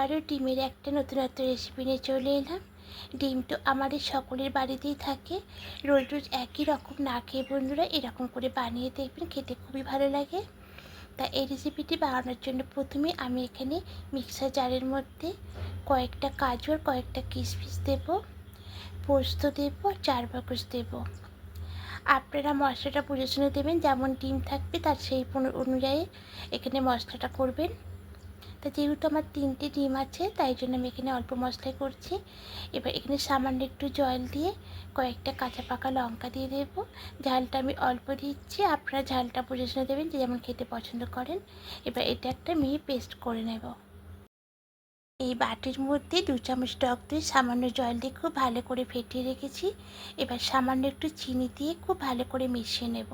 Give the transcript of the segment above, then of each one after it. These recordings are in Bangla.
আবারও ডিমের একটা নতুনত্ব রেসিপি নিয়ে চলে এলাম। ডিম তো আমাদের সকলের বাড়িতেই থাকে। রোজ রোজ একই রকম না খেয়ে বন্ধুরা এরকম করে বানিয়ে দেখবেন, খেতে খুবই ভালো লাগে। তা এই রেসিপিটি বানানোর জন্য প্রথমে আমি এখানে মিক্সার জারের মধ্যে কয়েকটা কাজু আর কয়েকটা কিশমিশ দেবো, পোস্ত দেবো, চারবাকস দেবো। আপনারা মশলাটা বুঝে শুনে দেবেন, যেমন ডিম থাকবে তার সেই অনুযায়ী এখানে মশলাটা করবেন। তা যেহেতু আমার 3টে ডিম আছে তাই জন্য আমি এখানে অল্প মশলাই করছি। এবার এখানে সামান্য একটু জল দিয়ে কয়েকটা কাঁচা পাকা লঙ্কা দিয়ে দেবো। ঝালটা আমি অল্প দিচ্ছি, আপনারা ঝালটা বুঝে শুনে দেবেন যে যেমন খেতে পছন্দ করেন। এবার এটা একটা মিহি পেস্ট করে নেব। এই বাটির মধ্যে 2 চামচ টক দই সামান্য জল দিয়ে খুব ভালো করে ফেটিয়ে রেখেছি। এবার সামান্য একটু চিনি দিয়ে খুব ভালো করে মিশিয়ে নেব।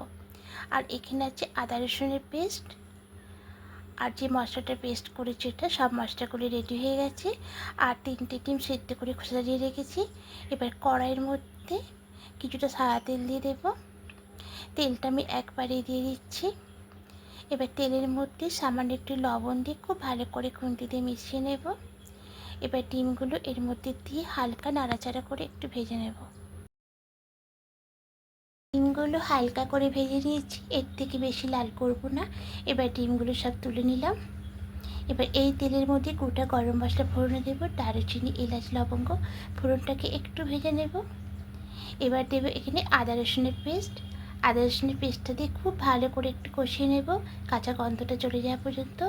আর এখানে আছে আদা রসুনের পেস্ট, আর যে মশলাটা পেস্ট করেছি এটা সব মশলাগুলি রেডি হয়ে গেছে। আর 3টে ডিম সেদ্ধ করে খোসা দিয়ে রেখেছি। এবার কড়াইয়ের মধ্যে কিছুটা সাদা তেল দিয়ে দেব। তেলটা আমি একবারে দিয়ে দিচ্ছি। এবার তেলের মধ্যে সামান্য একটু লবণ দিয়ে খুব ভালো করে খুন্তি দিয়ে মিশিয়ে নেব। এবার ডিমগুলো এর মধ্যে দিয়ে হালকা নাড়াচাড়া করে একটু ভেজে নেব। ডিমগুলো হালকা করে ভেজে নিয়েছি, এর থেকে বেশি লাল করব না। এবার ডিমগুলো সব তুলে নিলাম। এবার এই তেলের মধ্যে গোটা গরম মশলা ফোড়নে দেবো, দারুচিনি, এলাচ, লবঙ্গ। ফোড়নটাকে একটু ভেজে নেব। এবার দেবো এখানে আদা রসুনের পেস্ট। আদা রসুনের পেস্টটা দিয়ে খুব ভালো করে একটু কষিয়ে নেব, কাঁচা গন্ধটা চলে যাওয়া পর্যন্ত।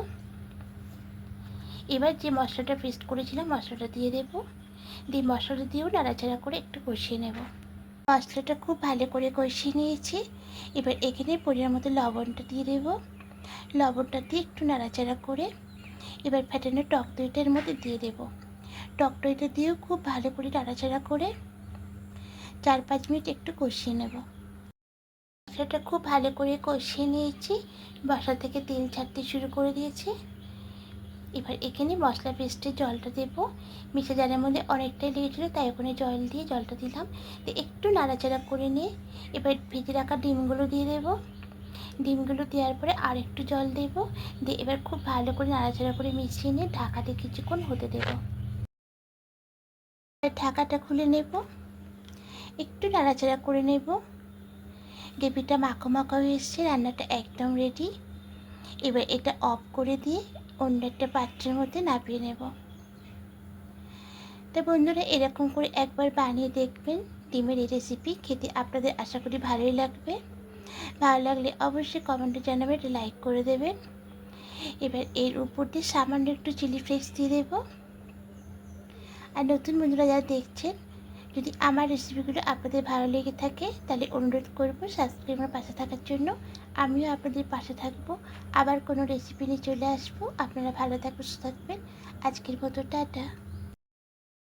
এবার যে মশলাটা পেস্ট করেছিলাম মশলাটা দিয়ে দেবো, দিয়ে মশলাটা দিয়েও নাড়াচাড়া করে একটু কষিয়ে নেব। মশলাটা খুব ভালো করে কষিয়ে নিয়েছি। এবার এখানে পরিমাণ মতো লবণটা দিয়ে দেবো। লবণটা দিয়ে একটু নাড়াচাড়া করে এবার ফেটানো টক দইটার মধ্যে দিয়ে দেব। টক দইটা দিয়েও খুব ভালো করে নাড়াচাড়া করে 4-5 মিনিট একটু কষিয়ে নেব। মশলাটা খুব ভালো করে কষিয়ে নিয়েছি, মশলা থেকে তেল ছাড়তে শুরু করে দিয়েছি। এবার এখানে মশলা পেস্টের জলটা দেব। মিক্সার জারের মধ্যে অনেকটাই লেগেছিলো তাই ওখানে জল দিয়ে জলটা দিলাম। দিয়ে একটু নাড়াচাড়া করে নিয়ে এবার ভেজে রাখা ডিমগুলো দিয়ে দেব। ডিমগুলো দেওয়ার পরে আর একটু জল দেব, দিয়ে এবার খুব ভালো করে নাড়াচাড়া করে মিশিয়ে নিয়ে ঢাকা দিয়ে কিছুক্ষণ হতে দেব। ঢাকাটা খুলে নেব, একটু নাড়াচাড়া করে নেব। গ্রেভিটা মাখো মাখো হয়ে এসছে, রান্নাটা একদম রেডি। এবার এটা অফ করে দিয়ে অন্য একটা পাত্রের মধ্যে নামিয়ে নেব। তো বন্ধুরা এরকম করে একবার বানিয়ে দেখবেন ডিমের এই রেসিপি, খেতে আপনাদের আশা করি ভালোই লাগবে। ভালো লাগলে অবশ্যই কমেন্টে জানাবেন, লাইক করে দেবেন। এবার এর উপর দিয়ে সামান্য একটু চিলি ফ্লেক্স দিয়ে দেবো। আর নতুন বন্ধুরা যারা দেখছেন, যদি আমার রেসিপিগুলো আপনাদের ভালো লেগে থাকে তাহলে অনুরোধ করব সাবস্ক্রাইবের পাশে থাকার জন্য। আমিও আপনাদের পাশে থাকবো, আবার কোনো রেসিপি নিয়ে চলে আসবো। আপনারা ভালো থাকবেন, সুস্থ থাকবেন। আজকের মতো টাটা।